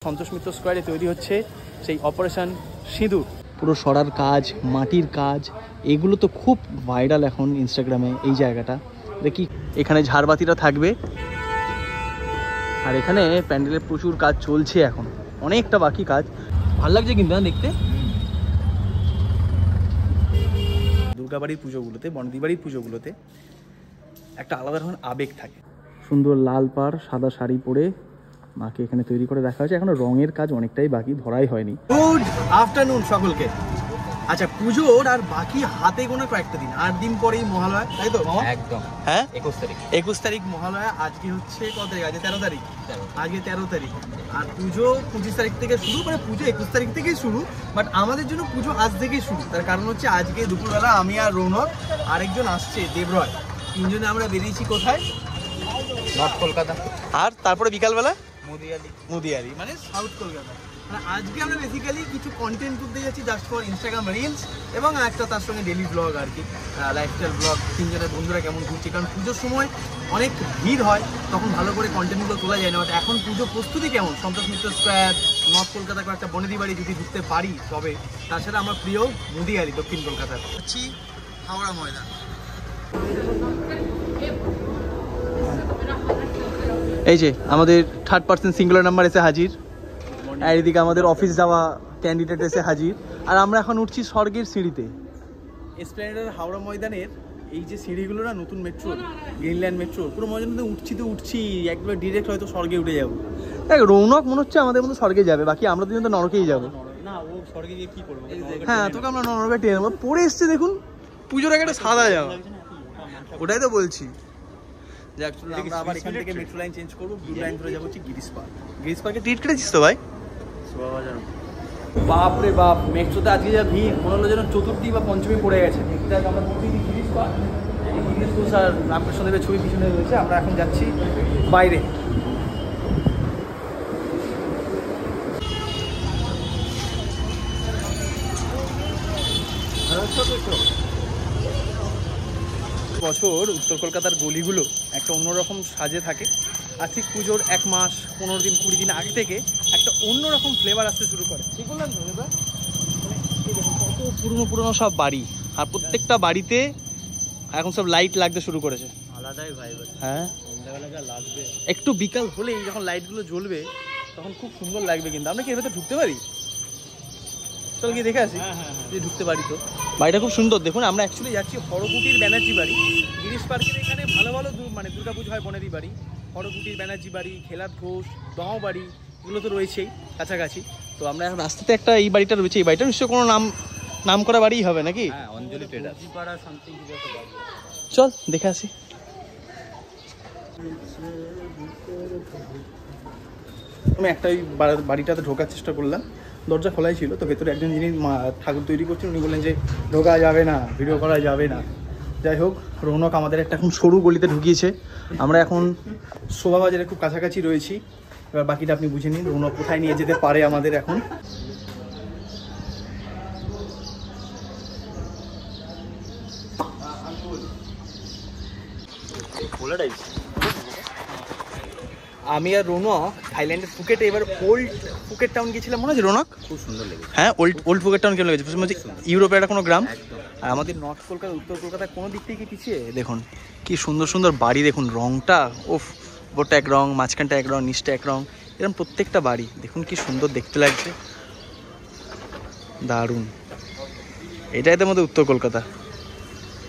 সন্তোষ মিত্র স্কোয়ারে তৈরি হচ্ছে সেই অপারেশন সিঁদুর। পুরো সরার কাজ, মাটির কাজ, এগুলো তো খুব ভাইরাল এখন ইনস্টাগ্রামে। এই জায়গাটা দেখি, এখানে ঝাড়বাতিটা থাকবে আর এখানে প্যান্ডেলের প্রচুর কাজ চলছে এখন, অনেকটা বাকি কাজ। ভালো লাগছে কিন্তু না দেখতে। দুর্গাবাড়ির পুজোগুলোতে, বনদিবাড়ির পুজোগুলোতে একটা আলাদা ধরনের আবেগ থাকে। সুন্দর লাল পাড় সাদা শাড়ি পরে মাকে এখানে তৈরি করে রাখা হয়েছে। এখনো রঙের কাজ অনেকটাই বাকি, ধরাই হয়নি। গুড আফটারনুন সকলকে। আচ্ছা, পুজোর আর বাকি হাতে গোনা কয়েকটা দিন, 8 দিন পরেই মহালয়া, তাই তো? একদম। হ্যাঁ, 21 তারিখ মহালয়া। আজকে হচ্ছে কত তারিখ? আজকে 13 তারিখ। আজকে 13 তারিখ। আর পুজো 25 তারিখ থেকে শুরু, মানে পুজো 21 তারিখ থেকেই শুরু, বাট আমাদের জন্য পুজো আজ থেকেই শুরু। তার কারণ হচ্ছে আজকে দুপুরবেলা আমি আর রৌনক, আরেকজন আসছে দেবরয়, তিনজনে আমরা বেরিয়েছি কোথায়? নর্থ কলকাতা। আর তারপরে বিকালবেলা মুদিয়ারি, মানে সাউথ কলকাতা। মানে আজকে আমরা বেসিক্যালি কিছু কন্টেন্ট করতে যাচ্ছি জাস্ট ফর ইনস্টাগ্রাম রিলস, এবং একটা তার সঙ্গে ডেলি ব্লগ আর কি, লাইফস্টাইল ব্লগ। তিনজনের বন্ধুরা কেমন ঘুরছে, কারণ পুজোর সময় অনেক ভিড় হয়, তখন ভালো করে কন্টেন্টগুলো তোলা যায় না। বাট এখন পুজো প্রস্তুতি কেমন, সন্তোষ মিত্র স্কোয়ার, নর্থ কলকাতা একটা বনেদি বাড়ি যদি ঢুকতে পারি তবে। তাছাড়া আমার প্রিয় মুদিয়ারি দক্ষিণ কলকাতার হচ্ছি হাওড়া ময়দান। এই যে আমাদের 3rd পার্সন সিঙ্গুলার নাম্বার এসে হাজির, আর এদিকে আমাদের অফিস যাওয়া ক্যান্ডিডেট এসে হাজির। আর আমরা এখন উঠছি স্বর্গের সিঁড়িতে। এসপ্ল্যানেডের হাওড়া ময়দানের এই যে সিঁড়িগুলো না, নতুন মেট্রো, গ্রিনল্যান্ড মেট্রো, পুরো ময়দানে উঠছি একবার ডিরেক্ট হয়তো স্বর্গে উঠে যাবো। দেখ, রৌনক মনে হচ্ছে আমাদের মতো স্বর্গে যাবে, বাকি আমরা দুজন তো নরকেই যাবো। না, ও স্বর্গে গিয়ে কি করবো? হ্যাঁ, তোকে আমরা নরকে টেনে নেবো। পরে এসছে দেখুন পুজোর আগে একটা সাদা যাওয়া, ওটাই তো বলছি। আমরা আবার এখান থেকে মেট্রো লাইন চেঞ্জ করবো, ব্লু লাইন ধরে যাবো হচ্ছে গিরিশ পার্ক। গিরিশ পার্কে টিকিট কেটেছিস তো ভাই? বাপ রে বাপ, মেট্রোতে আজকে যা ভিড়, মনে হলো যেন চতুর্থী বা পঞ্চমী পড়ে গেছে। আমরা প্রতিদিন গিরিশ পার্ক, গিরিশ ঘোষ আর রামকৃষ্ণদেবের ছবি পিছনে রয়েছে। আমরা এখন যাচ্ছি বাইরে। বছর উত্তর কলকাতার গলিগুলো একটা অন্যরকম সাজে থাকে, আর ঠিক পুজোর 1 মাস 15 দিন 20 দিন আগে থেকে একটা অন্যরকম ফ্লেভার আসতে শুরু করে। ঠিক বললাম তো এবার? কত পুরনো পুরনো সব বাড়ি, আর প্রত্যেকটা বাড়িতে এখন সব লাইট লাগতে শুরু করেছে। আলাদাই ভাই। হ্যাঁ, সন্ধ্যাবেলা লাগবে, একটু বিকাল হলেই যখন লাইটগুলো জ্বলবে তখন খুব সুন্দর লাগবে। কিন্তু আমরা কি এর ভেতরে ঢুকতে পারি? চল গিয়ে দেখে আসি যে ঢুকতে পারি তো। বাড়িটা খুব সুন্দর। দেখুন, আমরা অ্যাকচুয়ালি যাচ্ছি হরকুটির ব্যানার্জি বাড়ি। গিরিশ পার্কের এখানে ভালো ভালো মানে দুর্গাপুজো হয় বনেদি বাড়ি, হরকুটির ব্যানার্জি বাড়ি, খেলার ঘোষ, দহ বাড়ি, এগুলো তো রয়েছেই কাছাকাছি। তো আমরা এখন রাস্তাতে একটা এই বাড়িটা রয়েছে, এই বাড়িটা নিশ্চয়ই কোনো নাম করা বাড়িই হবে নাকি? অঞ্জলি ট্রেডার্স। চল দেখে আসি। আমি একটা ওই বাড়িটাতে ঢোকার চেষ্টা করলাম, দরজা খোলাই ছিল। তো ভেতরে একজন যিনি ঠাকুর তৈরি করছেন উনি বললেন যে ঢোকা যাবে না, ভিডিও করা যাবে না। যাই হোক, রৌনক আমাদের একটা এখন সরু গলিতে ঢুকিয়েছে। আমরা এখন শোভাবাজারের খুব কাছাকাছি রয়েছি। এবার বাকিটা আপনি বুঝে নিন, রৌনক কোথায় নিয়ে যেতে পারে আমাদের এখন। আমি আর রৌনক থাইল্যান্ডের ফুকেটে এবার ওল্ড ফুকেট টাউন গেছিলাম, মনে আছে রৌনক? খুব সুন্দর লেগেছে। হ্যাঁ, ওল্ড ফুকেট টাউন কেমন লেগেছে? ইউরোপের একটা কোনো গ্রাম। আর আমাদের নর্থ কলকাতা, উত্তর কলকাতায় কোনো দিক থেকে পিছিয়ে। দেখুন কি সুন্দর সুন্দর বাড়ি, দেখুন রংটা, ওফ, ওপরটা এক রং, মাঝখানটা এক রং, নিচটা এক রং, এরকম প্রত্যেকটা বাড়ি দেখুন কি সুন্দর দেখতে লাগছে, দারুণ। এটাই তো আমাদের উত্তর কলকাতা।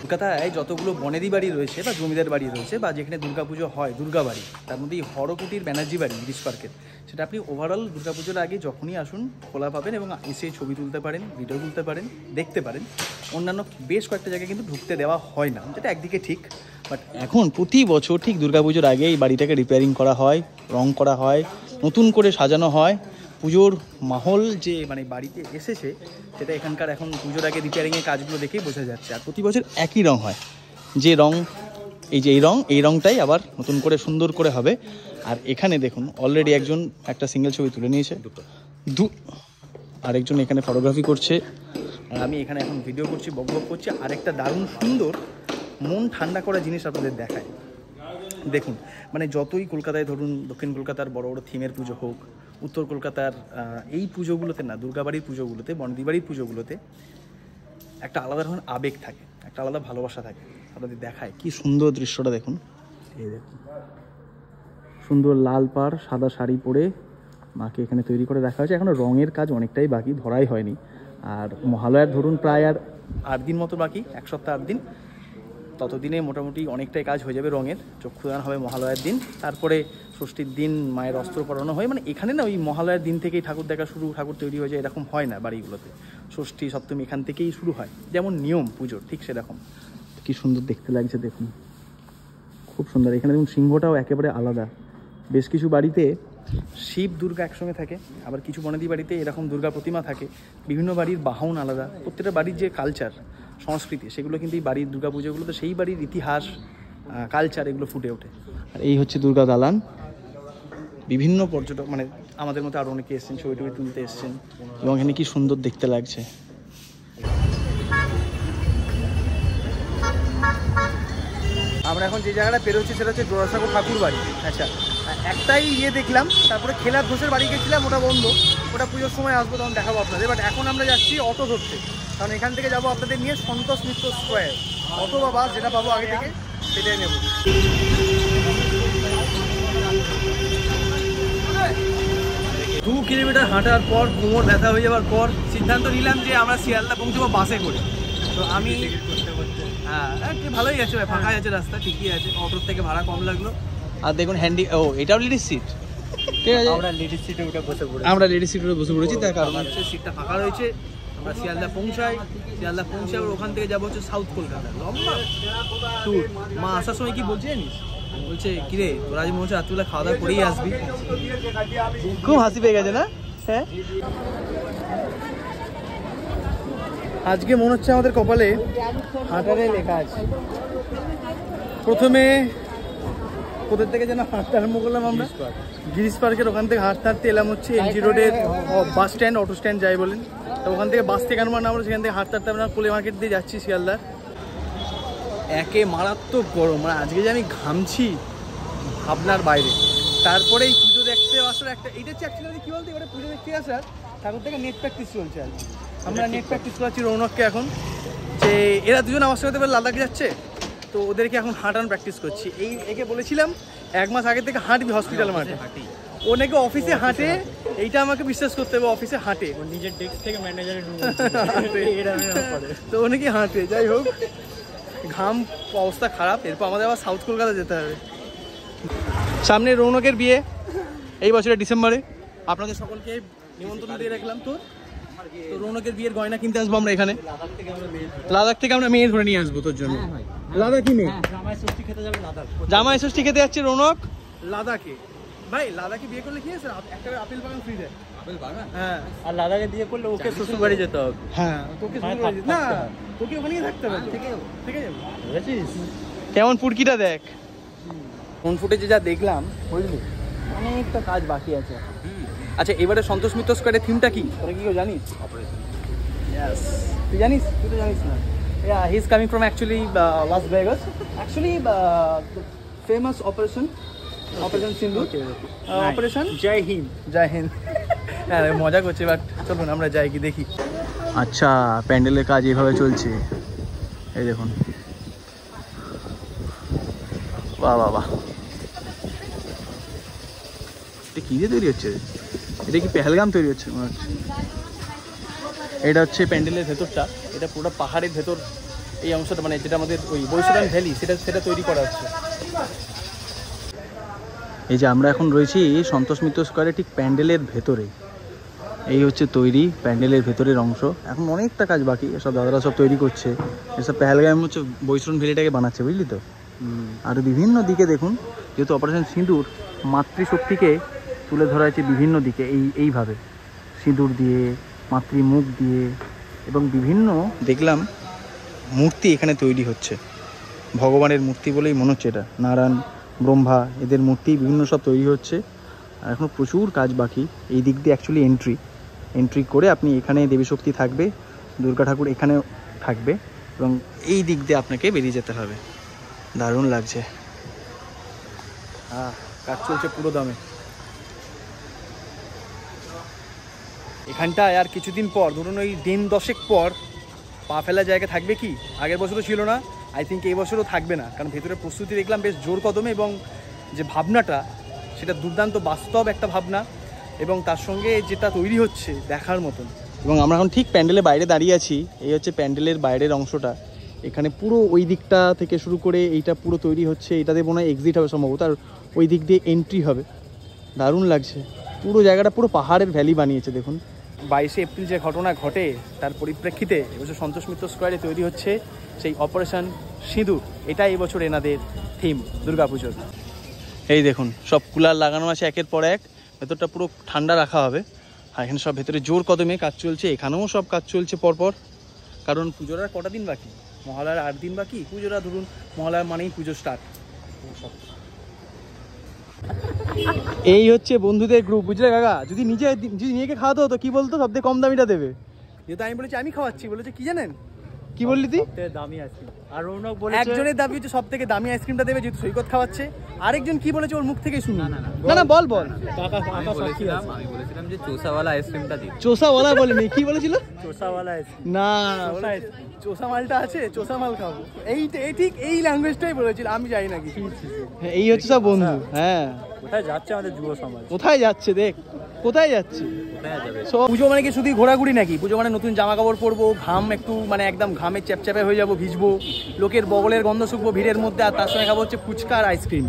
কলকাতায় যতগুলো বনেদি বাড়ি রয়েছে বা জমিদার বাড়ি রয়েছে বা যেখানে দুর্গাপুজো হয়, দুর্গা বাড়ি, তার মধ্যে এই হরকুটির ব্যানার্জি বাড়ি গিরিশ পার্কের, সেটা আপনি ওভারঅল দুর্গাপুজোর আগে যখনই আসুন খোলা পাবেন, এবং এসে ছবি তুলতে পারেন, ভিডিও তুলতে পারেন, দেখতে পারেন। অন্যান্য বেশ কয়েকটা জায়গায় কিন্তু ঢুকতে দেওয়া হয় না, যেটা একদিকে ঠিক। বাট এখন প্রতি বছর ঠিক দুর্গাপুজোর আগে এই বাড়িটাকে রিপেয়ারিং করা হয়, রং করা হয়, নতুন করে সাজানো হয়। পুজোর মাহল যে মানে বাড়িতে এসেছে, সেটা এখানকার এখন পুজোর আগে রিপেয়ারিংয়ের কাজগুলো দেখেই বোঝা যাচ্ছে। আর প্রতি বছর একই রং হয়, যে রং, এই যে এই রংটাই আবার নতুন করে সুন্দর করে হবে। আর এখানে দেখুন অলরেডি একজন একটা সিঙ্গেল ছবি তুলে নিয়েছে, আরেকজন এখানে ফটোগ্রাফি করছে, আর আমি এখানে এখন ভিডিও করছি, বক করছি। আরেকটা দারুণ সুন্দর মন ঠান্ডা করা জিনিস আপনাদের দেখায়। দেখুন, মানে যতই কলকাতায় ধরুন দক্ষিণ কলকাতার বড় বড় থিমের পুজো হোক, উত্তর কলকাতার এই পুজোগুলোতে না, দুর্গাবাড়ির পুজোগুলোতে, বনদিবাড়ির পুজোগুলোতে একটা আলাদা ধরনের আবেগ থাকে, একটা আলাদা ভালোবাসা থাকে। আপনাদের দেখায় কি সুন্দর দৃশ্যটা দেখুন। এই দেখুন, সুন্দর লাল পাড় সাদা শাড়ি পরে মাকে এখানে তৈরি করে রাখা হয়েছে। এখনও রঙের কাজ অনেকটাই বাকি, ধরাই হয়নি। আর মহালয়ার ধরুন প্রায় আর 8 দিন মতো বাকি, 1 সপ্তাহ 8 দিন। ততদিনে মোটামুটি অনেকটাই কাজ হয়ে যাবে রঙের। চক্ষুদান হবে মহালয়ার দিন, তারপরে ষষ্ঠীর দিন মায়ের অস্ত্র পরানো হয়। মানে এখানে না ওই মহালয়ার দিন থেকেই ঠাকুর দেখা শুরু, ঠাকুর তৈরি হয়ে যায় এরকম হয় না বাড়িগুলোতে। ষষ্ঠী সপ্তমী এখান থেকেই শুরু হয়, যেমন নিয়ম পুজোর ঠিক সেরকম। কি সুন্দর দেখতে লাগছে দেখুন, খুব সুন্দর। এখানে দেখুন সিংহটাও একেবারে আলাদা। বেশ কিছু বাড়িতে শিব দুর্গা একসঙ্গে থাকে, আবার কিছু বনেদি বাড়িতে এরকম দুর্গা প্রতিমা থাকে। বিভিন্ন বাড়ির বাহন আলাদা, প্রত্যেকটা বাড়ির যে কালচার সংস্কৃতি সেগুলো কিন্তু এই বাড়ির দুর্গা পুজোগুলোতে সেই বাড়ির ইতিহাস কালচার এগুলো ফুটে ওঠে। আর এই হচ্ছে দুর্গা দালান। বিভিন্ন পর্যটক মানে আমাদের মতো আরও অনেকে এসছেন, ছবি টবি তুলতে এসছেন, এবং এখানে কি সুন্দর দেখতে লাগছে। আমরা এখন যে জায়গাটা পেরোচ্ছি সেটা হচ্ছে জোড়াসাঁকো ঠাকুর বাড়ি। আচ্ছা, একটাই দেখলাম, তারপরে খেলার ঘোষের বাড়ি গেছিলাম, ওটা বন্ধ। ওটা পুজোর সময় আসবো, তখন দেখাবো আপনাদের। বাট এখন আমরা যাচ্ছি অটো ধরতে, কারণ এখান থেকে যাবো আপনাদের নিয়ে সন্তোষ মিত্র স্কোয়ার। অটো বা বাস যেটা পাবো আগে থেকে সেটাই নেব। 2 কিলোমিটার হাঁটার পর কোমর ব্যথা হয়ে যাওয়ার পর সিদ্ধান্ত নিলাম যে আমরা শিয়ালদা পৌঁছবো বাসে করে। তো আমি ভালোই আছে ভাই, ফাঁকা আছে রাস্তা, ঠিকই আছে। অটোর থেকে ভাড়া কম লাগলো। আর দেখুন এটাও লেডিস সিট, ঠিক আছে। আমরা লেডিস সিটে বসে পড়েছি, তার কারণ হচ্ছে সিটটা ফাঁকা রয়েছে। আমরা শিয়ালদা পৌঁছাই, ওখান থেকে যাবো হচ্ছে সাউথ কলকাতা। লম্বা ট্যুর। মা আসার সময় কি বলছে জানিস, বলছে কিরে তোরা আজ মনে হচ্ছে রাত্রিবেলা খাওয়া দাওয়া করেই আসবি। খুব হাসি পেয়ে গেছে না? হ্যাঁ, আজকে মনে হচ্ছে আমাদের কপালে হাঁটারে লেখা আছে। প্রথমে কোথা থেকে যেন হাঁটতে আরম্ভ করলাম আমরা, গিরিশ পার্কের ওখান থেকে হাঁটতে হাঁটতে এলাম হচ্ছে এমজি রোডের বাস স্ট্যান্ড, অটো স্ট্যান্ড যাই বলেন। তো ওখান থেকে বাস থেকে আমরা নামলো, সেখান থেকে হাঁটতে হাঁটতে আমরা কোলে মার্কেট দিয়ে যাচ্ছি শিয়ালদা। একে মারাত্মক গরম, মানে আজকে যে আমি ঘামছি ভাবনার বাইরে। তারপরে এই পুজো দেখতে আসার একটা এইটা হচ্ছে অ্যাকচুয়ালি কী বলতে, এবারে পুজো দেখতে আসার ঠাকুর থেকে নেট প্র্যাকটিস চলছে। আর আমরা নেট প্র্যাকটিস করাচ্ছি রৌনককে এখন, যে এরা দুজন আমার সাথে এবার লাদাখ যাচ্ছে, তো ওদেরকে এখন হাঁটান প্র্যাকটিস করছি। একে বলেছিলাম 1 মাস আগে থেকে হাঁটবি হসপিটাল মাঠে, ও নাকি অফিসে হাঁটে। এইটা আমাকে বিশ্বাস করতে হবে, অফিসে হাঁটে, ওর নিজের ডেস্ক থেকে ম্যানেজারের তো ও নাকি হাঁটে। যাই হোক, ঘাম অবস্থা খারাপ। এরপর আমাদের আবার সাউথ কলকাতা যেতে হবে। সামনে রৌনকের বিয়ে এই বছরের ডিসেম্বরে, আপনাদের সকলকে নিমন্ত্রণ দিয়ে রাখলাম। তো রৌনকের বিয়ের গয়না কিনতে আসবো আমরা এখানে। লাদাখ থেকে আমরা মেয়ে ধরে নিয়ে আসবো তোর জন্য। লাদাখি মেয়ে, জামাই ষষ্ঠী খেতে যাচ্ছে রৌনক লাদাখে। ভাই লাদাখে বিয়ে করলে কি আছে, একটা আপেল বাগান ফ্রি দেয়। আপেল বাগান? হ্যাঁ। আর লাদাখে বিয়ে করলে ওকে শ্বশুর বাড়ি যেতে হবে। হ্যাঁ, তোকে শ্বশুর বাড়ি না, তোকে ওখানে থাকতে হবে। ঠিক আছে, বুঝেছিস? কেমন পুটকিটা দেখ। ফোন ফুটেজে যা দেখলাম, বুঝলি অনেকটা কাজ বাকি আছে। আচ্ছা, এবারে সন্তোষ মিত্র স্কোয়ারের থিমটা কি, তোরা কি কেউ জানিস? তুই জানিস? তুই তো জানিস না। Yeah, he's coming from actually Las Vegas. Actually, famous Operation Sindoor. Operation Jai Hind. হ্যাঁ, মজা করছে, বাট চলুন আমরা যাই কি দেখি। আচ্ছা, প্যান্ডেলের কাজ এভাবে চলছে, এই দেখুন। বাহ বাহ বাহ, এটা কি দিয়ে তৈরি হচ্ছে? এটা কি পেহেলগাম তৈরি হচ্ছে? এটা হচ্ছে প্যান্ডেলের ভেতরটা, এটা পুরো পাহাড়ের ভেতর এই অংশটা, মানে যেটা আমাদের ওই বৈশাখান ভ্যালি, সেটা তৈরি করা হচ্ছে। এই যে আমরা এখন রয়েছি সন্তোষ মিত্র স্কোয়ারে, ঠিক প্যান্ডেলের ভেতরে। এই হচ্ছে তৈরি প্যান্ডেলের ভেতরের অংশ। এখন অনেকটা কাজ বাকি, এসব দাদারা সব তৈরি করছে। এসব পেহেলগাম হচ্ছে বৈশাখান ভ্যালিটাকে বানাচ্ছে, বুঝলি তো। আর বিভিন্ন দিকে দেখুন, যেহেতু অপারেশন সিঁদুর, মাতৃশক্তিকে তুলে ধরা হয়েছে বিভিন্ন দিকে এইভাবে সিঁদুর দিয়ে, মাতৃমুখ দিয়ে, এবং বিভিন্ন দেখলাম মূর্তি এখানে তৈরি হচ্ছে। ভগবানের মূর্তি বলেই মনে হচ্ছে, এটা নারায়ণ ব্রহ্মা এদের মূর্তি বিভিন্ন সব তৈরি হচ্ছে। আর এখন প্রচুর কাজ বাকি। এই দিক দিয়ে অ্যাকচুয়ালি এন্ট্রি করে আপনি এখানে দেবী শক্তি থাকবে, দুর্গা ঠাকুর এখানে থাকবে, এবং এই দিক দিয়ে আপনাকে বেরিয়ে যেতে হবে। দারুণ লাগছে। কাজ চলছে পুরো দমে। এখানটায় আর কিছুদিন পর ধরুন ওই দিন 10 পর পা ফেলার জায়গা থাকবে কি? আগের বছরও ছিল না, আই থিঙ্ক এই বছরও থাকবে না, কারণ ভেতরে প্রস্তুতি দেখলাম বেশ জোর কদমে এবং যে ভাবনাটা সেটা দুর্দান্ত বাস্তব একটা ভাবনা এবং তার সঙ্গে যেটা তৈরি হচ্ছে দেখার মতন। এবং আমরা এখন ঠিক প্যান্ডেলের বাইরে দাঁড়িয়ে আছি, এই হচ্ছে প্যান্ডেলের বাইরের অংশটা। এখানে পুরো ওই দিকটা থেকে শুরু করে এইটা পুরো তৈরি হচ্ছে, এটাতে মনে হয় এক্সিট হবে সম্ভবত, আর ওই দিক দিয়ে এন্ট্রি হবে। দারুণ লাগছে, পুরো জায়গাটা পুরো পাহাড়ের ভ্যালি বানিয়েছে দেখুন। 22শে এপ্রিল যে ঘটনা ঘটে তার পরিপ্রেক্ষিতে এবছর সন্তোষ মিত্র স্কোয়ারে তৈরি হচ্ছে সেই অপারেশন সিঁদুর। এটাই এবছর এনাদের থিম দুর্গাপুজোর। এই দেখুন সব কুলার লাগানো আছে একের পর এক, ভেতরটা পুরো ঠান্ডা রাখা হবে। আর এখানে সব ভেতরে জোর কদমে কাজ চলছে, এখানেও সব কাজ চলছে পরপর, কারণ পুজোর আর কটা দিন বাকি, মহালয়ার 8 দিন বাকি, পুজোরা ধরুন মহালয়া মানেই পুজো স্টার্ট। এই হচ্ছে বন্ধুদের গ্রুপ, বুঝলে কাকা? যদি নিজেকে খাওয়াতে হতো কি বলতো, সবথেকে কম দামিটা দেবে। যেহেতু আমি বলেছি আমি খাওয়াচ্ছি, বলেছে কি জানেন, কি বললি তুই? দামি আইসক্রিম। আর রৌনক বলেছে একজনের দাবি হচ্ছে সব থেকে দামি আইসক্রিমটা দেবে, যেহেতু সৈকত খাওয়াচ্ছে। আরেকজন কি বলেছে ওর মুখ থেকে শুনি। না বল আমি বলেছিলাম যে চোসাওয়ালা আইসক্রিমটা দিই। চোসাওয়ালা বলেনি, কি বলেছিল? চোসাওয়ালা আইসক্রিম। না চোসা মালটা আছে, চোসা মাল খাবো, এই ঠিক এই ল্যাঙ্গুয়েজটাই বলেছিল, আমি জানি না কি। এই হচ্ছে সব বন্ধু। হ্যাঁ, কোথায় যাচ্ছে আমাদের যুব সমাজ? কোথায় যাচ্ছে দেখ, কোথায় যাচ্ছে। পুজো মানে কি শুধু ঘোরাঘুরি নাকি? পুজো মানে নতুন জামা কাপড় পরবো, ঘাম একটু মানে একদম ঘামে চ্যাপচ্যাপে হয়ে যাবো, ভিজবো, লোকের বগলের গন্ধ শুকবো ভিড়ের মধ্যে, আর তার সঙ্গে খাবো হচ্ছে ফুচকা আর আইসক্রিম।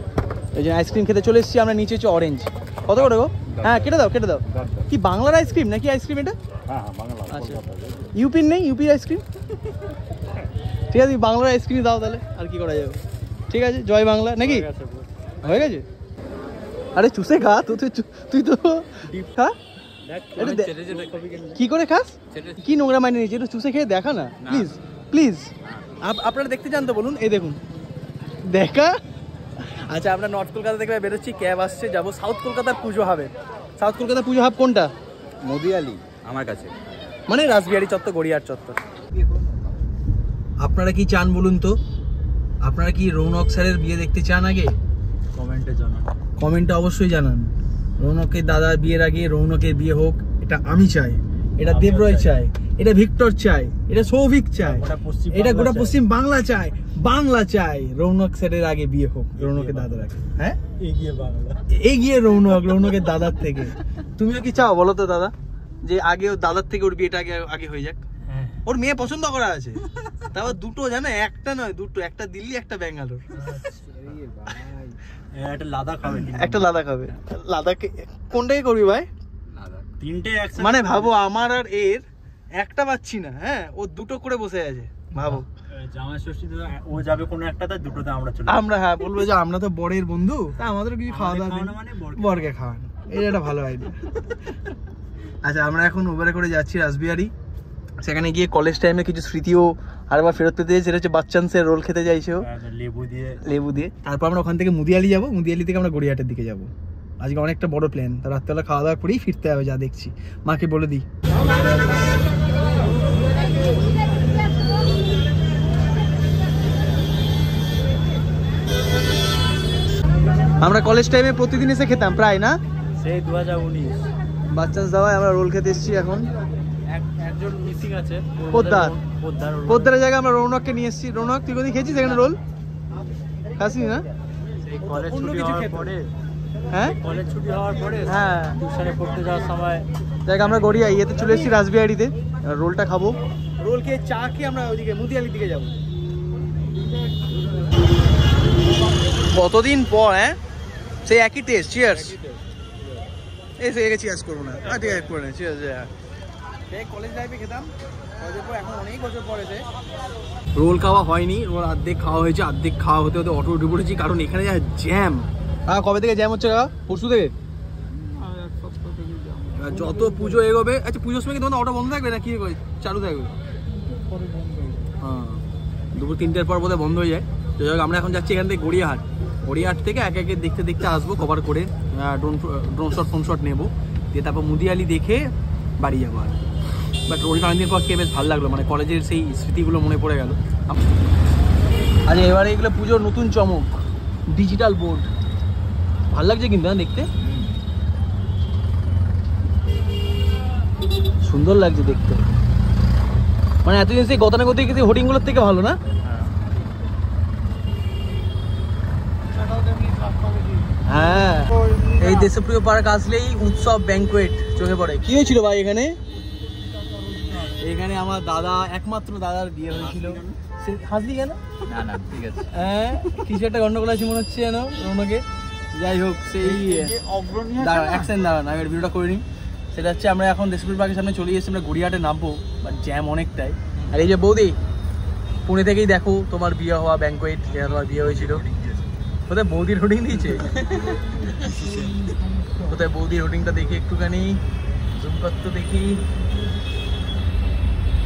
এই যে আইসক্রিম খেতে চলে এসেছি আমরা, নিচে হচ্ছে অরেঞ্জ। কত করে গো? হ্যাঁ কেটে দাও। কি বাংলার আইসক্রিম নাকি আইসক্রিম এটা? আচ্ছা, ইউপির নেই, ইউপির আইসক্রিম। ঠিক আছে বাংলার আইসক্রিম দাও তাহলে, আর কি করা যাবে। ঠিক আছে, জয় বাংলা নাকি? হয়ে গেছে। আরে চুষে খা, তুই তো হ্যাঁ কি করে খাস? কি নোংরা মাইনে নিয়েছে, একটু চুষে খেয়ে দেখা না প্লিজ। আপনারা দেখতে চান তো বলুন, এই দেখুন দেখা। আচ্ছা, আমরা নর্থ কলকাতা থেকে বেরোচ্ছি, ক্যাব আসছে, যাবো সাউথ কলকাতার পুজো হবে। সাউথ কলকাতার পুজো হাব কোনটা? মদিয়ালি আমার কাছে, মানে রাসবিহারী চত্বর, গড়িয়ার চত্বর। আপনারা কি চান বলুন তো? আপনারা কি রৌনক স্যারের বিয়ে দেখতে চান আগে? কমেন্টে অবশ্যই জানান। রৌনকের দাদার বিয়ের আগে রৌনকের বিয়ে হোক, এটা আমি চাই, এটা দেবরয় চাই, এটা ভিক্টর চাই, এটা সৌভিক চাই, এটা গোটা পশ্চিম বাংলা চাই। রৌনক স্যারের আগে বিয়ে হোক, রৌনকের দাদার আগে। হ্যাঁ, এগিয়ে রৌনকের দাদার থেকে। তুমিও কি চাও বলো তো দাদা, যে আগে ওর দাদার থেকে ওর বিয়েটা আগে হয়ে যাক? ওর মেয়ে পছন্দ করা আছে, তারপর দুটো জানো, একটা নয় দুটো, একটা দিল্লি একটা ব্যাঙ্গালোর। একটা লাদাখ হবে। লাদাখে কোনটাই করবি ভাই? মানে ভাবো আমার আর এর একটা পাচ্ছি না, হ্যাঁ ও দুটো করে বসে আছে। ভাবো জামাই ষষ্ঠী ও যাবে কোনো একটাতে, দুটোতে আমরা হ্যাঁ বলবো যে আমরা তো বরের বন্ধু, তা আমাদের কিছু খাওয়া দাওয়া বরকে খাওয়ান, এটা একটা ভালো আইডিয়া। আচ্ছা, আমরা এখন উবারে করে যাচ্ছি রাসবিহারী। সেখানে গিয়ে কলেজ টাইমে কিছু স্মৃতিও আরেকবার ফেরত পেতে চাই, সেটা হচ্ছে বাচ্চান্সের রোল খেতে চাইছে লেবু দিয়ে। তারপর আমরা ওখান থেকে মুদিয়ালি যাবো, মুদিয়ালি থেকে আমরা গড়িয়াহাটের দিকে যাবো। আজকে অনেকটা বড় প্ল্যান, তার রাত্রেবেলা খাওয়া দাওয়া করেই ফিরতে হবে যা দেখছি। মাকে বলে দিই। আমরা কলেজ টাইমে প্রতিদিন এসে খেতাম প্রায়, না সেই 2019 বাচ্চান্স দাওয়ায় আমরা রোল খেতে এসেছি। এখন একজন মিসিং আছে, পোদ্দারের জায়গায় আমরা রৌনককে নিয়ে এসেছি। রৌনক, তুই কোথায় খেয়েছিস এখানে রোল? খাসনি না? কলেজ ছুটি হওয়ার পরে, হ্যাঁ কলেজ ছুটি হওয়ার পরে, হ্যাঁ টিউশনে পড়তে যাওয়ার সময় দেখ আমরা গড়িয়া ইয়েতে চলে এসেছি রাসবিহারীতে। রোলটা খাবো, রোল খেয়ে চা খেয়ে আমরা ওইদিকে মুদিয়ালির দিকে যাবো। কতদিন পর, হ্যাঁ সেই একই টেস্ট। চিয়ার্স। এসে চিয়ার্স করবো না, ঠিক আছে করে নেই। চিয়ার্স। কলেজ লাইফে খেতাম, কলেজের পর এখন অনেক বছর পরে রোল খাওয়া হয়নি। রোল অর্ধেক খাওয়া হয়েছে, অর্ধেক খাওয়া হতে হতে অটো উঠে পড়েছি, কারণ এখানে যা জ্যাম। কবে থেকে জ্যাম হচ্ছে কাকা? পরশু থেকে? যত পুজো এগোবে। আচ্ছা, পুজোর সময় কি তোমাদের অটো বন্ধ থাকবে না কি চালু থাকবে? হ্যাঁ, দুপুর 3টের পর বোধহয় বন্ধ হয়ে যায়। তো যাই হোক, আমরা এখন যাচ্ছি এখান থেকে গড়িয়াহাট থেকে একে একে দেখতে আসবো, কভার করে ড্রোন শট ফোন শট নেবো, দিয়ে তারপর মুদিয়ালি দেখে বাড়ি যাবো। আর বাট রোলটা অনেকদিন পর খেয়ে বেশ ভালো লাগলো, মানে কলেজের সেই স্মৃতিগুলো মনে পড়ে গেল। আচ্ছা, এবারে এগুলো পুজোর নতুন চমক, ডিজিটাল বোর্ড। ভালো লাগছে কিন্তু দেখতে। সুন্দর লাগছে দেখতে, মানে এতদিন সেই গতানুগতিক হোর্ডিং গুলোর থেকে ভালো না? হ্যাঁ, এই দেশপ্রিয় পার্ক আসলেই উৎসব ব্যাংকোয়েট চোখে পড়ে। কি হয়েছিল ভাই এখানে? এখানে আমার দাদা, একমাত্র দাদার বিয়ে হয়েছিল। হাসলি কেন? না না ঠিক আছে। হ্যাঁ, কিছু একটা গন্ডগোল আছে মনে হচ্ছে যেন রৌনকে। যাই হোক, সেই দাঁড়ান আমি ভিডিওটা করে নিই। সেটা হচ্ছে আমরা এখন দেশপ্রিয় পার্কের সামনে চলে এসেছি, আমরা গড়িয়াহাটে নামবো, বাট জ্যাম অনেকটাই। আর এই যে বৌদি, পুনে থেকেই দেখো তোমার বিয়ে হওয়া ব্যাংকোয়েট, যেখানে তোমার বিয়ে হয়েছিল। কোথায় বৌদির হোর্ডিং দিয়েছে? কোথায় বৌদির হোর্ডিংটা দেখি একটুখানি, জুম করতে দেখি।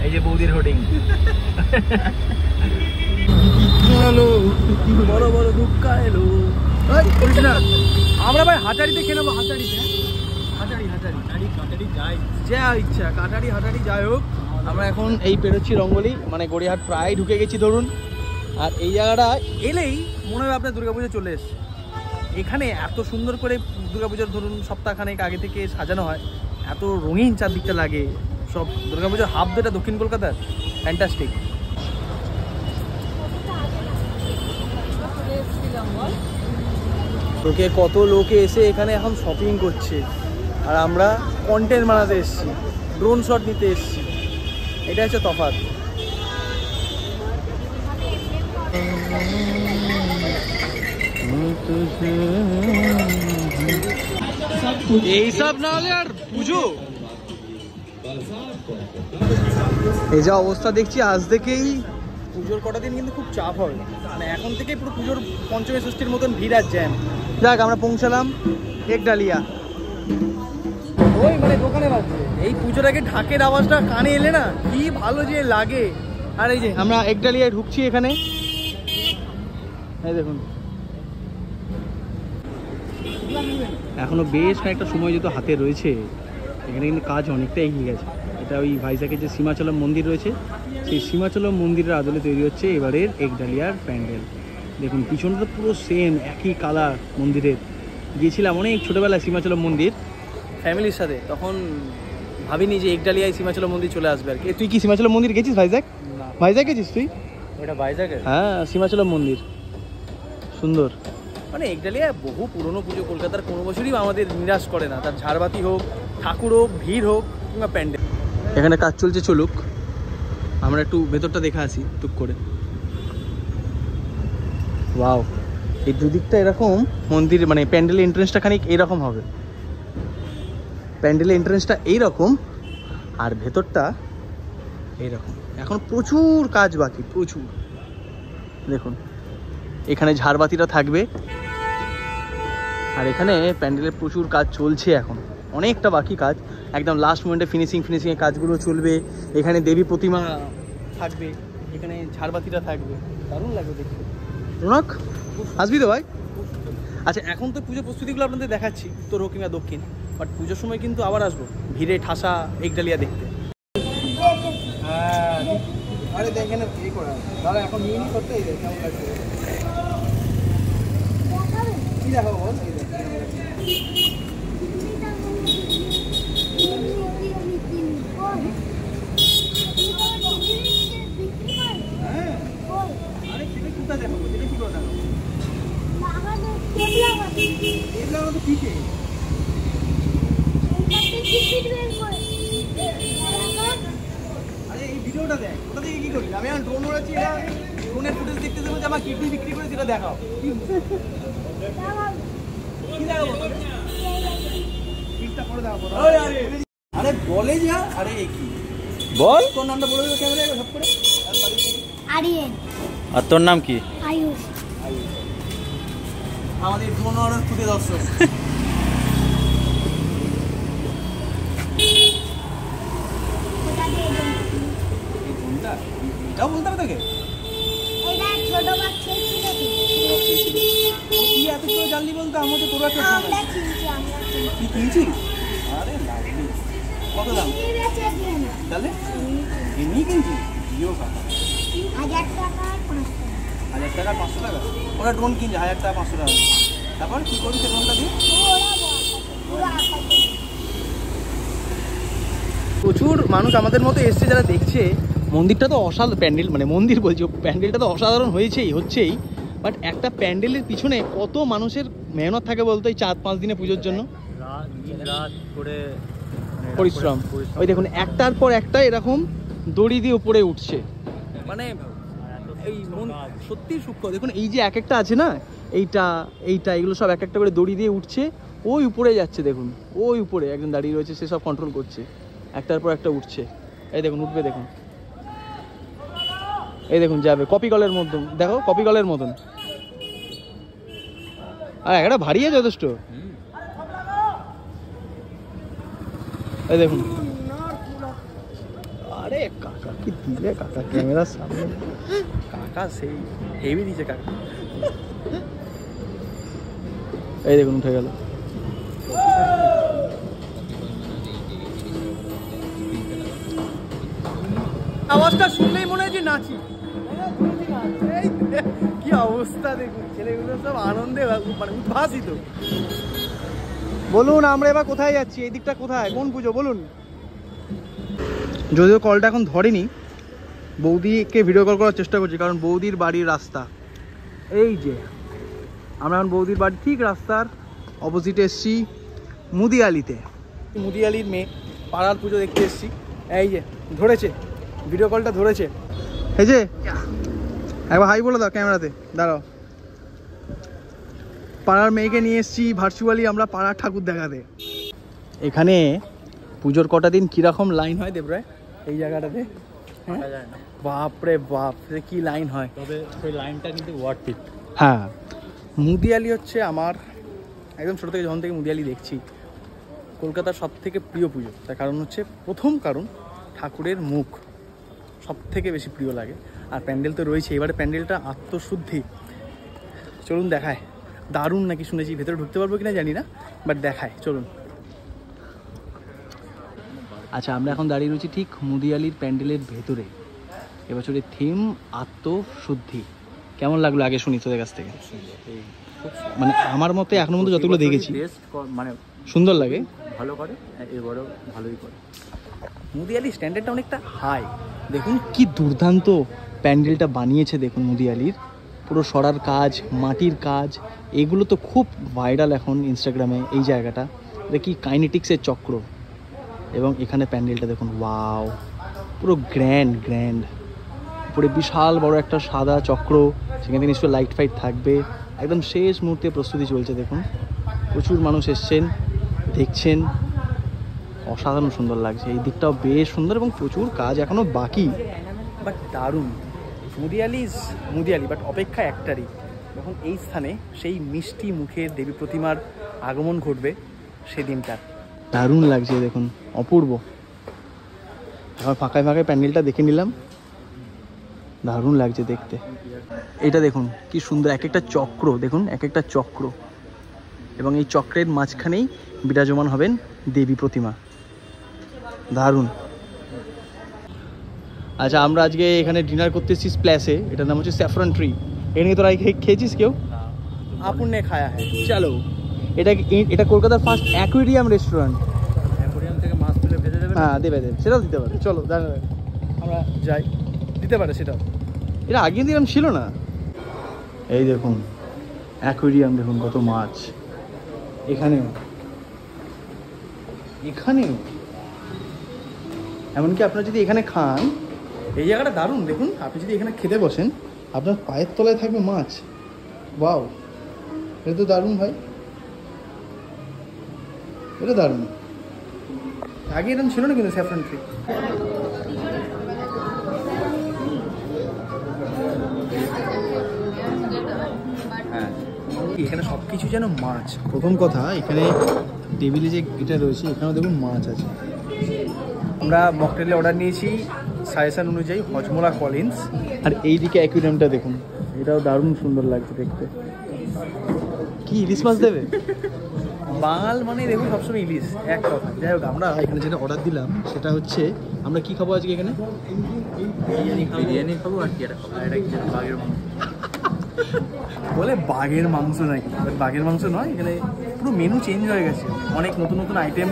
এই যে বৌদির হোর্ডিং। বড় বড় দুঃখ এলো। আমরা ভাই হাটারিতে খেয়ে নেবো, হাটারিতে। যা ইচ্ছা কাটারি হাটারি যাই হোক, আমরা এখন এই পেরোচ্ছি রঙ্গলি, মানে গড়িয়াহাট প্রায় ঢুকে গেছি ধরুন। আর এই জায়গাটা এলেই মনে হবে আপনার দুর্গাপুজো চলে এসছে। এখানে এত সুন্দর করে দুর্গাপুজোর ধরুন সপ্তাহখানেক আগে থেকে সাজানো হয়, এত রঙিন চারদিকটা লাগে। সব দুর্গাপুজোর হাফ ডেটা দক্ষিণ কলকাতার, ফ্যান্টাস্টিক। তোকে কত লোকে এসে এখানে এখন শপিং করছে, আর আমরা কন্টেন্ট বানাতে এসেছি, ড্রোন শট নিতে এসেছি। এটা হচ্ছে তফাৎ। এইসব না হলে আর পুজো। এই যা অবস্থা দেখছি, আজ থেকেই পুজোর কটা দিন কিন্তু খুব চাপ হবে, মানে এখন থেকেই পুরো পুজোর পঞ্চমী ষষ্ঠীর মতন ভিড় আর জ্যাম। যাক, আমরা পৌঁছালাম একডালিয়া। ওই মানে দোকানে বাজছে এই পুজোর আগে ঢাকের আওয়াজটা কানে এলে না কি ভালো যে লাগে। আর এই যে আমরা একডালিয়ায় ঢুকছি, এখানে এই দেখুন এখনো বেশ কয়েকটা সময় যেহেতু হাতে রয়েছে, এখানে কিন্তু কাজ অনেকটা এগিয়ে গেছে। এটা ওই ভাইজাকের যে সীমাচলম মন্দির রয়েছে, সেই সীমাচলম মন্দিরের আদলে তৈরি হচ্ছে এবারের একডালিয়ার প্যান্ডেল। দেখুন পিছনটা তো পুরো সেম একই কালার মন্দিরের। গিয়েছিলাম অনেক ছোটোবেলায় সীমাচলম মন্দির ফ্যামিলির সাথে, তখন ভাবিনি যে একডালিয়ায় সীমাচলম মন্দির চলে আসবে আর কি। তুই কি সীমাচলম মন্দির গেছিস ভাইজাক? ভাইজাক গেছিস তুই? ওটা ভাইজাকের? হ্যাঁ, সীমাচলম মন্দির সুন্দর। মানে একডালিয়া বহু পুরনো পুজো, কলকাতার কোনো বছরই আমাদের নিরাশ করে না, তার ঝাড়বাতি হোক, ঠাকুর হোক, ভিড় হোক কিংবা প্যান্ডেল। এখানে কাজ চলছে, চলুক আমরা একটু ভেতরটা দেখে আসি টুক করে। ওয়াও, এই দুদিকটা এরকম মন্দির, মানে প্যান্ডেলের এন্ট্রেন্সটা খানিক এইরকম হবে। প্যান্ডেলের এন্ট্রেন্সটা এইরকম আর ভেতরটা এইরকম। এখন প্রচুর কাজ বাকি, প্রচুর। দেখুন এখানে ঝাড়বাতিটা থাকবে, আর এখানে প্যান্ডেলের প্রচুর কাজ চলছে, এখন অনেকটা বাকি কাজ। একদম লাস্ট মোমেন্টে ফিনিশিংয়ের কাজগুলো চলবে। এখানে দেবী প্রতিমা থাকবে, এখানে ঝাড়বাতিটা থাকবে, দারুণ লাগবে দেখতে। রৌনক আসবি তো ভাই? আচ্ছা, এখন তো পুজো প্রস্তুতিগুলো আপনাদের দেখাচ্ছি উত্তর হোক কিংবা দক্ষিণ, বাট পুজোর সময় কিন্তু আবার আসবো ভিড়ে ঠাসা একডালিয়া দেখতে। হ্যাঁ, আরে দেখেন কি করা দাদা, এখন নিয়ে নি করতে কেমন লাগছে কি দেখো বল। ভিডিওটা দেখ, ওটা থেকে কি করি আমি? ড্রোন উড়াচ্ছি, ড্রোনের ফুটেজ দেখতে দেবো যে আমার কিডনি বিক্রি করে সেটা দেখাও। কি দেখাবো? আরে বলে যা, আরে কি বল, তোর নামটা বলে দেবো ক্যামেরায় সব করে। আরিয়ান। আর তোর নাম কি? আয়ুষ। আমাদের ড্রোন উড়ানোর ফুটে দর্শক। এটাও বলতে হবে তোকে? এটা ছোট বাচ্চা ছিল তো। কি এত করে জানলি বলতো আমাদের তোরা কে? আমরা কিনছি, আমরা কিনছি। কি কিনছিস? আরে লাগবে। কত দাম? এই বেচে দিন। তাহলে এমনি কিনছিস? জিও টাকা 1000 টাকা আর 500 টাকা। 1000 টাকা 500 টাকা? ওরা ড্রোন কিনছে 1000 টাকা 500 টাকা। তারপর কি করবি সে ড্রোনটা দিয়ে? ওরা পুরো আকাশে। প্রচুর মানুষ আমাদের মতো এসছে যারা দেখছে। মন্দিরটা তো অসাধারণ, প্যান্ডেল মানে মন্দির বলছি, প্যান্ডেলটা তো অসাধারণ হচ্ছেই, বাট একটা প্যান্ডেলের পিছনে কত মানুষের মেহনত থাকে বলতো এই 4-5 দিনে পুজোর জন্য, রাত করে পরিশ্রম। ওই দেখুন একটার পর একটা এরকম দড়ি দিয়ে উপরে উঠছে, মানে এই সত্যি সূক্ষ্ম। দেখুন এই যে এক একটা আছে না, এইটা এগুলো সব এক একটা করে দড়ি দিয়ে উঠছে, ওই উপরে যাচ্ছে। দেখুন ওই উপরে একজন দাঁড়িয়ে রয়েছে, সে সব কন্ট্রোল করছে, একটার পর একটা উঠছে। এই দেখুন উঠবে, দেখুন এই দেখুন যাবে কপি কলের মতন, দেখো কপি কলের মতন। আর একটা ভারী আছে যথেষ্ট। এই দেখুন, আরে কাকা কি দিলে, কাকা ক্যামেরার সামনে, কাকা সেই হেভি দিয়েছে কাকা। এই দেখুন উঠে গেল। আওয়াজটা শুনলেই মনে হয় যে নাচি। কি অবস্থা দেখুন, ছেলেগুলো সব আনন্দে মানে উদ্ভাসিত। বলুন আমরা এবার কোথায় যাচ্ছি, এই দিকটা কোথায়, কোন পুজো বলুন? যদিও কলটা এখন ধরেনি, বৌদিকে ভিডিও কল করার চেষ্টা করছি, কারণ বৌদির বাড়ির রাস্তা এই যে, আমরা এখন বৌদির বাড়ির ঠিক রাস্তার অপোজিটে এসছি মুদিয়ালিতে। মুদিয়ালির মেয়ে পাড়ার পুজো দেখতে এসছি। এই যে ধরেছে, ভিডিও কলটা ধরেছে। এই যে একবার হাই বলে দাও ক্যামেরাতে, দাঁড়াও। পাড়ার মেয়েকে নিয়ে এসছি ভার্চুয়ালি আমরা পাড়ার ঠাকুর দেখাতে। এখানে পুজোর কটা দিন কীরকম লাইন হয় দেবরায় এই জায়গাটাতে, বাপরে বাপ কি লাইন হয়। তবে সেই লাইনটা কিন্তু ওয়ার্থ ইট। হ্যাঁ, মুদিয়ালি হচ্ছে আমার একদম ছোটো থেকে যখন থেকে মুদিয়ালি দেখছি কলকাতার সব থেকে প্রিয় পুজো। তার কারণ হচ্ছে, প্রথম কারণ ঠাকুরের মুখ সব থেকে বেশি প্রিয় লাগে, আর প্যান্ডেল তো রয়েছে। এবারে প্যান্ডেলটা আত্মশুদ্ধি, চলুন দেখায়। দারুণ নাকি শুনেছি, ভেতরে ঢুকতে পারবো কিনা জানি না, বাট দেখায় চলুন। আচ্ছা, আমরা এখন দাঁড়িয়ে রয়েছি ঠিক মুদিয়ালির প্যান্ডেলের ভেতরে। এবছরের থিম আত্মশুদ্ধি। কেমন লাগলো আগে শুনি তোদের কাছ থেকে? মানে আমার মতে এখনো পর্যন্ত যতগুলো দেখেছি মানে সুন্দর লাগে, ভালো করে, এবারও ভালোই করে। মুদিয়ালির স্ট্যান্ডার্ডটা অনেকটা হাই। দেখুন কি দুর্দান্ত প্যান্ডেলটা বানিয়েছে, দেখুন মুদিয়ালির পুরো সরার কাজ, মাটির কাজ, এগুলো তো খুব ভাইরাল এখন ইনস্টাগ্রামে। এই জায়গাটা এটা কি কাইনেটিক্সের চক্র, এবং এখানে প্যান্ডেলটা দেখুন, ওয়াও পুরো গ্র্যান্ড পুরো বিশাল বড় একটা সাদা চক্র, সেখান থেকে নিশ্চয়ই লাইট ফাইট থাকবে। একদম শেষ মুহূর্তে প্রস্তুতি চলছে। দেখুন প্রচুর মানুষ এসছেন, দেখছেন, অসাধারণ সুন্দর লাগছে। এই দিকটাও বেশ সুন্দর এবং প্রচুর কাজ এখনও বাকি, বাট দারুণ। মুদিয়ালি বাট অপেক্ষা একটারই, যখন এই স্থানে সেই মিষ্টি মুখের দেবী প্রতিমার আগমন ঘটবে সেদিনটার। দারুণ লাগছে দেখুন, অপূর্ব। আবার ফাঁকায় প্যান্ডেলটা দেখে নিলাম, দারুণ লাগছে দেখতে। এটা দেখুন কি সুন্দর, এক একটা চক্র দেখুন, এক একটা চক্র, এবং এই চক্রের মাঝখানেই বিরাজমান হবেন দেবী প্রতিমা। দারুণ। আচ্ছা, আমরা আজকে এখানে ডিনার করতে এসেছি স্প্ল্যাশে, এটার নাম হচ্ছে স্যাফরন ট্রি। এখানে তোরা খেয়েছিস কেউ? আপন নে খায়া হ্যাঁ। চলো, এটা কলকাতার ফার্স্ট অ্যাকুয়ারিয়াম রেস্টুরেন্ট। অ্যাকুয়ারিয়াম থেকে মাছ তুলে ভেজে দেবে? হ্যাঁ দেবে, সেটাও দিতে পারে। চলো দাঁড়া, আমরা যাই, দিতে পারে সেটাও। এটা আগে দিলাম ছিল না। এই দেখুন অ্যাকুয়ারিয়াম, দেখুন কত মাছ। এখানেও এমনকি আপনারা যদি এখানে খান, এই জায়গাটা দারুণ। দেখুন আপনি যদি এখানে খেতে বসেন, আপনার পায়ের তলায় থাকবে মাছ। ওয়াও, এটা তো দারুণ ভাই, এটা দারুণ। আগে এরকম ছিল না কিন্তু স্যাফরন ট্রি। হ্যাঁ, এখানে সব কিছু যেন মাছ। প্রথম কথা, এখানে টেবিলে যে এটা রয়েছে, এখানেও দেখুন মাছ আছে। আমরা মকটেলে অর্ডার নিয়েছি সাজেশন অনুযায়ী হজমোলা কলিন্স, আর এইদিকে অ্যাকুয়ারিয়ামটা দেখুন, এটাও দারুণ সুন্দর লাগছে দেখতে। কি ইলিশ মাছ দেবে? বাঙাল মানে দেখুন সবসময় ইলিশ, এক কথা। যাই হোক, আমরা এখানে যেটা অর্ডার দিলাম সেটা হচ্ছে, আমরা কি খাবো আজকে এখানে? বিরিয়ানি খাবো। আর কি এটা খাবো? এটা কি বাঘের মাংস বলে, বাঘের মাংস নাকি? বাঘের মাংস নয়, এখানে পুরো মেনু চেঞ্জ হয়ে গেছে, অনেক নতুন আইটেম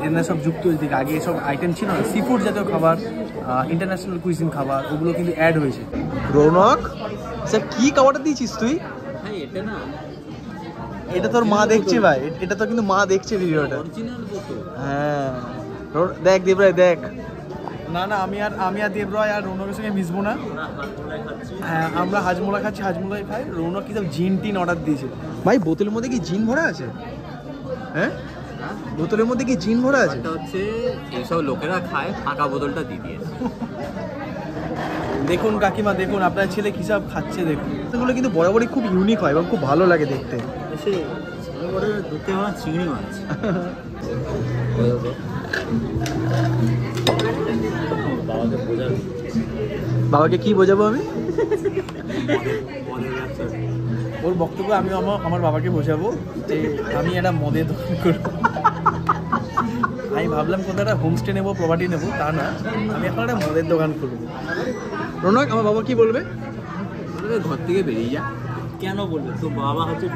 এরা সব যুক্ত হয়েছে। আগে এসব আইটেম ছিল না, সি ফুড জাতীয় খাবার, ইন্টারন্যাশনাল কুইজিন খাবার, ওগুলো কিন্তু অ্যাড হয়েছে। রৌনক স্যার কি খাবারটা দিয়েছিস তুই? ভাই এটা না, এটা তোর মা দেখছে ভাই, এটা তো কিন্তু মা দেখছে ভিডিওটা। অরিজিনাল বোতল। হ্যাঁ দেখ দেবরায় দেখ। না না, আমি আর দেবরায় আর রৌনকের সঙ্গে মিশবো না। হ্যাঁ আমরা হাজমোলা খাচ্ছি, হাজমোলাই খাই। রৌনক কি সব জিন টিন অর্ডার দিয়েছে। ভাই বোতলের মধ্যে কি জিন ভরা আছে? হ্যাঁ বোতলের মধ্যে কি জিন ভরা আছে? এটা হচ্ছে এইসব লোকেরা খায়, ফাঁকা বোতলটা দিয়ে দিয়েছে। দেখুন কাকিমা, দেখুন আপনার ছেলে কী সব খাচ্ছে দেখুন। এগুলো কিন্তু বরাবরই খুব ইউনিক হয় এবং খুব ভালো লাগে দেখতে। এসে দুধে ভাঙা চিংড়ি মাছ। বাবাকে কি বোঝাবো আমি? ওর বক্তব্য আমি আমার বাবাকে বোঝাবো যে আমি একটা মদের দোকান করবো। আমি ভাবলাম কোথাও একটা হোমস্টে নেবো, প্রপার্টি নেবো, তা না, আমি এখন একটা মদের দোকান করবো। রৌনক আমার বাবা কি বলবে? ঘর থেকে বেরিয়ে যা। কেন বলবে? তো বাবা হচ্ছে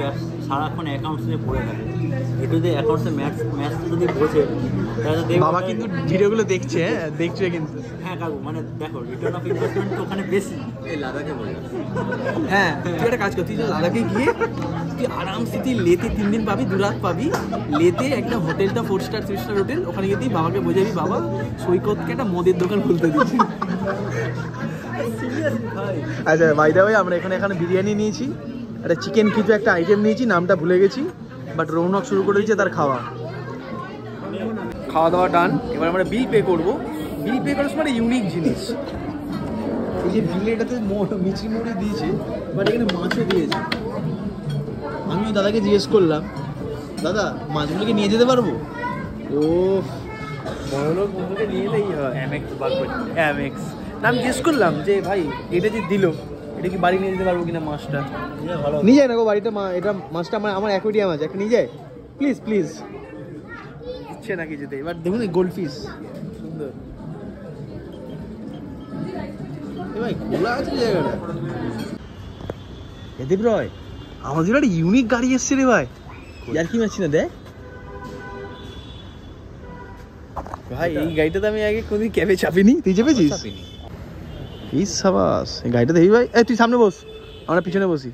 সারাক্ষণ অ্যাকাউন্টস নিয়ে পড়ে থাকে। একটু যদি অ্যাকাউন্টসে ম্যাথস যদি বোঝে তাহলে দেখবে বাবা কিন্তু ভিডিওগুলো দেখছে, হ্যাঁ দেখছে কিন্তু। হ্যাঁ কাকু, মানে দেখো রিটার্ন অফ ইনভেস্টমেন্ট তো ওখানে বেশি। এই লাদাখে বললাম। হ্যাঁ তুই একটা কাজ কর, তুই লাদাখে গিয়ে তুই আরামসে তুই লেতে 3 দিন পাবি, 2 রাত পাবি। লেতে একটা হোটেলটা 4 স্টার 3 স্টার হোটেল, ওখানে গিয়ে তুই বাবাকে বোঝাবি বাবা সৈকতকে একটা মদের দোকান খুলতে দিচ্ছি। আচ্ছা বাই দা ওয়ে, আমরা এখানে বিরিয়ানি নিয়েছি, একটা চিকেন কিছু একটা আইটেম নিয়েছি, নামটা ভুলে গেছি, বাট রৌনক শুরু করে দিয়েছে তার খাওয়া দাওয়া ডান। এবার আমরা বিল পে করবো। বিল পে করার সময় ইউনিক জিনিস, এই যে বিলে এটাতে মিচড়ি মুড়ি দিয়েছে, বাট এখানে মাছও দিয়েছে। আমিও দাদাকে জিজ্ঞেস করলাম, দাদা মাছগুলোকে নিয়ে যেতে পারবো? ও বড়লোক বন্ধুকে নিয়ে এলেই হয়। অ্যামেক্স নাম জিজ্ঞেস করলাম যে ভাই এটা যে দিল, এটা কি বাড়ি নিয়ে যেতে পারবো কিনা মাছটা? নিয়ে যায় না গো বাড়িতে, এটা মাছটা আমার অ্যাকোয়ারিয়াম আছে, একটা নিয়ে যায় প্লিজ প্লিজ। ইচ্ছে নাকি যেতে। এবার দেখুন এই গোল্ড ফিশ সুন্দর। ভাই খোলা আছে জায়গাটা। এদিক রয় আমাদের একটা ইউনিক গাড়ি এসছে রে ভাই, আর কি মারছি না দেখ ভাই। এই গাড়িটাতে আমি আগে কোনদিন ক্যাবে চাপিনি, তুই চেপেছিস? এই সাবাস, এই গাড়িটা দেখি ভাই। তুই সামনে বস, আমরা পিছনে বসি।